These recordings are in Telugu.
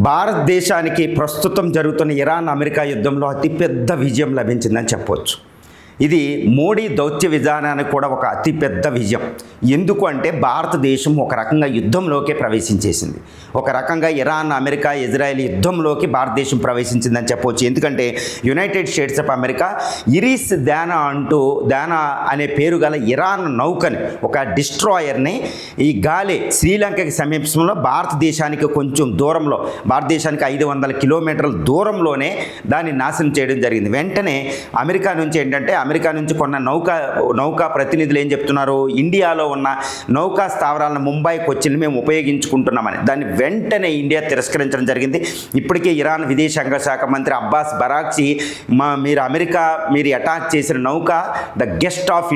భారతదేశానికి ప్రస్తుతం జరుగుతున్న ఇరాన్ అమెరికా యుద్ధంలో అతిపెద్ద విజయం లభించిందని చెప్పవచ్చు. ఇది మోడీ దౌత్య విధానానికి కూడా ఒక అతిపెద్ద విజయం. ఎందుకు అంటే భారతదేశం ఒక రకంగా యుద్ధంలోకి ప్రవేశించేసింది. ఒక రకంగా ఇరాన్, అమెరికా, ఇజ్రాయెల్ యుద్ధంలోకి భారతదేశం ప్రవేశించిందని చెప్పవచ్చు. ఎందుకంటే United states of America iris దానా అనే పేరు గల ఇరాన్ నౌకని, ఒక డిస్ట్రాయర్ని ఈ గాలి శ్రీలంకకి సమీపంలో భారతదేశానికి కొంచెం దూరంలో, భారతదేశానికి 500 కిలోమీటర్ల దూరంలోనే దాన్ని నాశనం చేయడం జరిగింది. వెంటనే అమెరికా నుంచి కొన్న నౌకా ప్రతినిధులు ఏం చెప్తున్నారు, ఇండియాలో ఉన్న నౌకా స్థావరాలను ముంబైకి వచ్చి మేము ఉపయోగించుకుంటున్నామని. దాన్ని వెంటనే ఇండియా తిరస్కరించడం జరిగింది. ఇప్పటికే ఇరాన్ విదేశాంగ శాఖ మంత్రి అబ్బాస్ బరాక్చి మీరు అటాక్ చేసిన నౌక గెస్ట్ ఆఫ్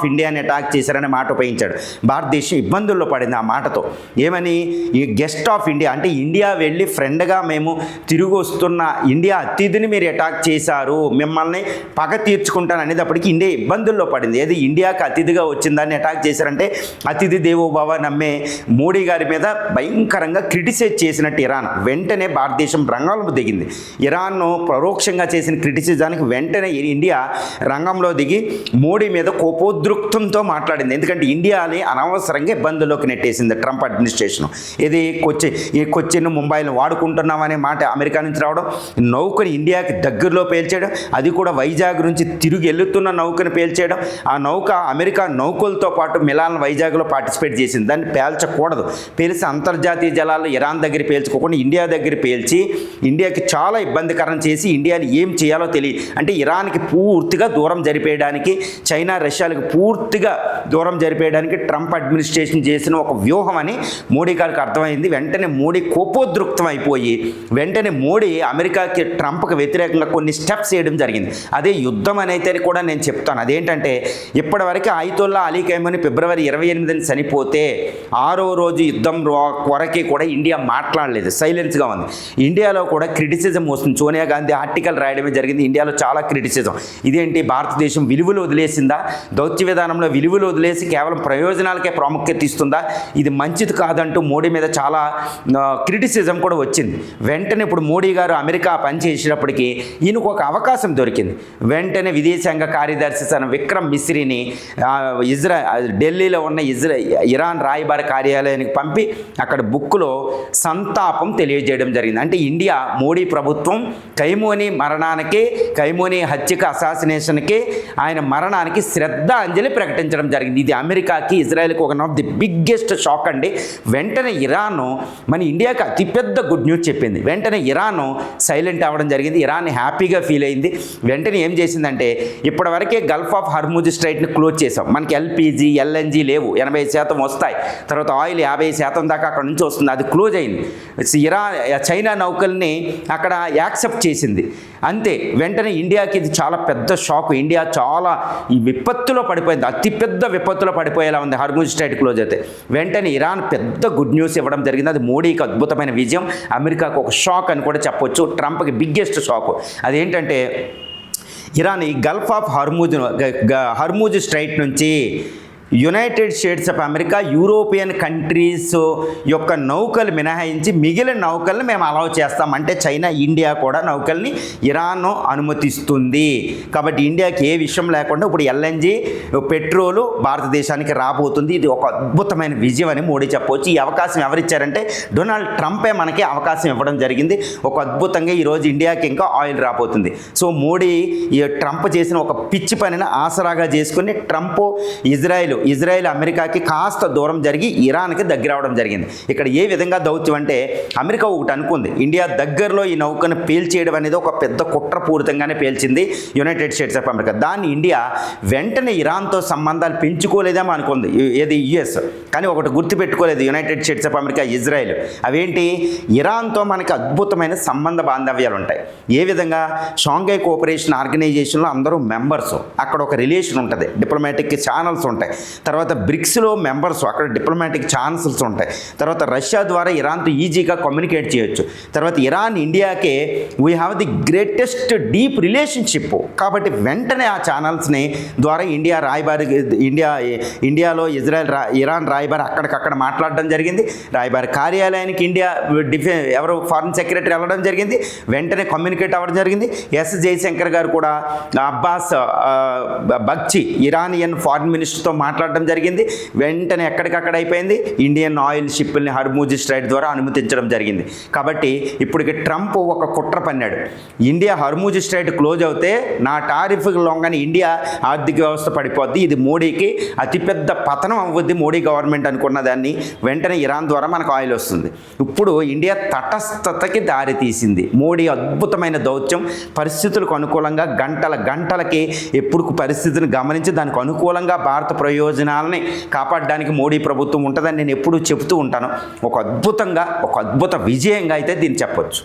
ఇండియాని అటాక్ చేశారనే మాట ఉపయోగించాడు. భారతదేశం ఇబ్బందుల్లో పడింది ఆ మాటతో. ఏమని, ఈ గెస్ట్ ఆఫ్ ఇండియా అంటే ఇండియా వెళ్ళి ఫ్రెండ్గా మేము తిరిగి వస్తున్న ఇండియా అతిథిని మీరు అటాక్ చేశారు, మిమ్మల్ని పగ తీర్చుకుంటాను అనేటప్పటికి ఇండియా ఇబ్బందుల్లో పడింది. ఏది ఇండియాకి అతిథిగా వచ్చిందాన్ని అటాక్ చేశారంటే అతిథి దేవోభవ నమ్మే మోడీ గారి మీద భయంకరంగా క్రిటిసైజ్ చేసినట్టు ఇరాన్. వెంటనే భారతదేశం రంగంలో దిగింది. ఇరాన్ను పరోక్షంగా చేసిన క్రిటిసిజానికి వెంటనే ఇండియా రంగంలో దిగి మోడీ మీద కోపోద్రుక్తంతో మాట్లాడింది. ఎందుకంటే ఇండియాని అనవసరంగా ఇబ్బందుల్లోకి నెట్టేసింది ట్రంప్ అడ్మినిస్ట్రేషన్. ఇది కొచ్చిన్ ముంబైని వాడుకుంటున్నామనే మాట అమెరికా నుంచి రావడం, నౌకని ఇండియాకి దగ్గరలో పేల్చేయడం, అది కూడా వైజాగ్ నుంచి తిరిగి వెళ్తున్న నౌకను పేల్చేయడం. ఆ నౌక అమెరికా నౌకలతో పాటు మిలాన్ వైజాగ్లో పార్టిసిపేట్ చేసింది. దాన్ని పేల్చకూడదు, పేల్చి అంతర్జాతీయ జలాల్లో ఇరాన్ దగ్గర పేల్చుకోకుండా ఇండియా దగ్గర పేల్చి ఇండియాకి చాలా ఇబ్బందికరం చేసి ఇండియాని ఏం చేయాలో తెలియదు. అంటే ఇరాన్కి పూర్తిగా దూరం జరిపేయడానికి, చైనా రష్యాలకు పూర్తిగా దూరం జరిపేయడానికి ట్రంప్ అడ్మినిస్ట్రేషన్ చేసిన ఒక వ్యూహం అని మోడీ గారికి అర్థమైంది. వెంటనే మోడీ కోపోద్రుక్తం అయిపోయి వెంటనే మోడీ అమెరికాకి ట్రంప్కి వ్యతిరేకంగా కొన్ని స్టెప్స్ వేయడం జరిగింది. అదే యుద్ధం అనేది కూడా నేను చెప్తాను. అదేంటంటే ఇప్పటివరకు ఆయితోల్లా అలీ ఖైమనీ ఫిబ్రవరి 28న చనిపోతే 6వ రోజు యుద్ధం కొరకే కూడా ఇండియా మాట్లాడలేదు, సైలెన్స్గా ఉంది. ఇండియాలో కూడా క్రిటిసిజం వస్తుంది. సోనియా గాంధీ ఆర్టికల్ రాయడమే జరిగింది. ఇండియాలో చాలా క్రిటిసిజం. ఇదేంటి, భారతదేశం విలువలు వదిలేసిందా, దౌత్య విధానంలో విలువలు వదిలేసి కేవలం ప్రయోజనాలకే ప్రాముఖ్యత ఇస్తుందా, ఇది మంచిది కాదంటూ మోడీ మీద చాలా క్రిటిసిజం కూడా వచ్చింది. వెంటనే ఇప్పుడు మోడీ గారు అమెరికా పనిచేసేటప్పటికి ఈయనకు ఒక అవకాశం దొరికింది. వెంటనే విదేశాంగ కార్యదర్శి విక్రమ్ మిస్రీని ఢిల్లీలో ఉన్న ఇరాన్ రాయబార కార్యాలయానికి పంపి అక్కడ బుక్లో సంతాపం తెలియజేయడం జరిగింది. అంటే ఇండియా, మోడీ ప్రభుత్వం ఖైమోనీ హత్యకి, అసాసినేషన్కి, ఆయన మరణానికి శ్రద్ధాంజలి ప్రకటించడం జరిగింది. ఇది అమెరికాకి, ఇజ్రాయెల్కి ఒక ఆఫ్ ది బిగ్గెస్ట్ షాక్ అండి. వెంటనే ఇరాన్ మన ఇండియాకి అతిపెద్ద గుడ్ న్యూస్ చెప్పింది. వెంటనే ఇరాన్ సైలెంట్ అవ్వడం జరిగింది. ఇరాన్ హ్యాపీగా ఫీల్ అయింది. వెంటనే ఏం చేసిందంటే, ఇప్పటివరకే గల్ఫ్ ఆఫ్ హర్ముజ్ స్ట్రైట్ని క్లోజ్ చేసాం. మనకి ఎల్పిజి, ఎల్ఎన్జి లేవు, 80% వస్తాయి. తర్వాత ఆయిల్ 50% దాకా అక్కడ నుంచి వస్తుంది, అది క్లోజ్ అయింది. చైనా నౌకల్ని అక్కడ యాక్సెప్ట్ చేసింది. అంతే. వెంటనే ఇండియాకి ఇది చాలా పెద్ద షాక్. ఇండియా చాలా ఈ విపత్తులో పడిపోయింది, అతిపెద్ద విపత్తులో పడిపోయేలా ఉంది హర్ముజ్ స్ట్రైట్ క్లోజ్ అయితే. వెంటనే ఇరాన్ పెద్ద గుడ్ న్యూస్ ఇవ్వడం జరిగింది. అది మోడీకి అద్భుతమైన విజయం, అమెరికాకు ఒక షాక్ అని కూడా చెప్పొచ్చు, ట్రంప్కి బిగ్గెస్ట్ షాక్. అదేంటంటే ఇరాన్ ఈ గల్ఫ్ ఆఫ్ హర్ముజ్ స్ట్రైట్ నుంచి United states of America, European countries యొక్క నౌకలు మినహాయించి మిగిలిన నౌకల్ని మేము అలౌ చేస్తాం. అంటే చైనా, ఇండియా కూడా నౌకల్ని ఇరాన్ అనుమతిస్తుంది. కాబట్టి ఇండియాకి ఏ విషయం లేకుండా ఇప్పుడు ఎల్ఎన్జి, పెట్రోలు భారతదేశానికి రాబోతుంది. ఇది ఒక అద్భుతమైన విజయం అని మోడీ చెప్పవచ్చు. ఈ అవకాశం ఎవరిచ్చారంటే డొనాల్డ్ ట్రంపే మనకి అవకాశం ఇవ్వడం జరిగింది. ఒక అద్భుతంగా ఈరోజు ఇండియాకి ఇంకా ఆయిల్ రాబోతుంది. సో మోడీ ఈ ట్రంప్ చేసిన ఒక పిచ్చి పనిని ఆసరాగా చేసుకుని ట్రంప్ ఇజ్రాయెల్ అమెరికాకి కాస్త దూరం జరిగి ఇరాన్కి దగ్గర అవడం జరిగింది. ఇక్కడ ఏ విధంగా దౌత్యం అంటే, అమెరికా ఒకటి అనుకుంది, ఇండియా దగ్గరలో ఈ నౌకను పేల్చేయడం అనేది ఒక పెద్ద కుట్రపూరితంగానే పేల్చింది యునైటెడ్ స్టేట్స్ ఆఫ్ అమెరికా. దాన్ని ఇండియా వెంటనే ఇరాన్తో సంబంధాలు పెంచుకోలేదేమో అనుకుంది, ఏది యుఎస్. కానీ ఒకటి గుర్తుపెట్టుకోలేదు united states of America, Israel. అవేంటి, ఇరాన్తో మనకి అద్భుతమైన సంబంధ బాంధవ్యాలు ఉంటాయి. ఏ విధంగా, షాంఘై కోఆపరేషన్ ఆర్గనైజేషన్లో అందరూ మెంబర్స్, అక్కడ ఒక రిలేషన్ ఉంటుంది, డిప్లొమాటిక్ ఛానల్స్ ఉంటాయి. తర్వాత బ్రిక్స్లో మెంబర్స్, అక్కడ డిప్లొమాటిక్ ఛాన్సెస్ ఉంటాయి. తర్వాత రష్యా ద్వారా ఇరాన్తో ఈజీగా కమ్యూనికేట్ చేయొచ్చు. తర్వాత ఇరాన్ ఇండియాకే we have the greatest deep relationship. కాబట్టి వెంటనే ఆ ఛానల్స్ని ద్వారా ఇండియాలో ఇరాన్ రాయబారి అక్కడికక్కడ మాట్లాడడం జరిగింది. రాయబారి కార్యాలయానికి ఎవరు ఫారిన్ సెక్రటరీ వెళ్ళడం జరిగింది, వెంటనే కమ్యూనికేట్ అవ్వడం జరిగింది. ఎస్ జయశంకర్ గారు కూడా అబ్బాస్ బగ్చి ఇరానియన్ ఫారిన్ మినిస్టర్తో మాట్లాడడం జరిగింది. వెంటనే ఎక్కడికక్కడ అయిపోయింది. ఇండియన్ ఆయిల్ షిప్ని హర్మూజ్ స్ట్రైట్ ద్వారా అనుమతించడం జరిగింది. కాబట్టి ఇప్పటికి ట్రంప్ ఒక కుట్ర పన్నాడు. ఇండియా హర్మూజ్ స్ట్రైట్ క్లోజ్ అవుతే నా టారిఫ్ లొంగని ఇండియా ఆర్థిక వ్యవస్థ పడిపోద్ది, ఇది మోడీకి అతిపెద్ద పతనం అవ్వద్ది మోడీ గవర్నమెంట్ అనుకున్న దాన్ని, వెంటనే ఇరాన్ ద్వారా మనకు ఆయిల్ వస్తుంది. ఇప్పుడు ఇండియా తటస్థతకి దారి తీసింది. మోడీ అద్భుతమైన దౌత్యం, పరిస్థితులకు అనుకూలంగా గంటలకి ఎప్పుడు పరిస్థితిని గమనించి దానికి అనుకూలంగా భారత ప్రయోజనాలని కాపాడడానికి మోడీ ప్రభుత్వం ఉంటుందని నేను ఎప్పుడూ చెబుతూ ఉంటాను. ఒక అద్భుత విజయంగా అయితే దీన్ని చెప్పొచ్చు.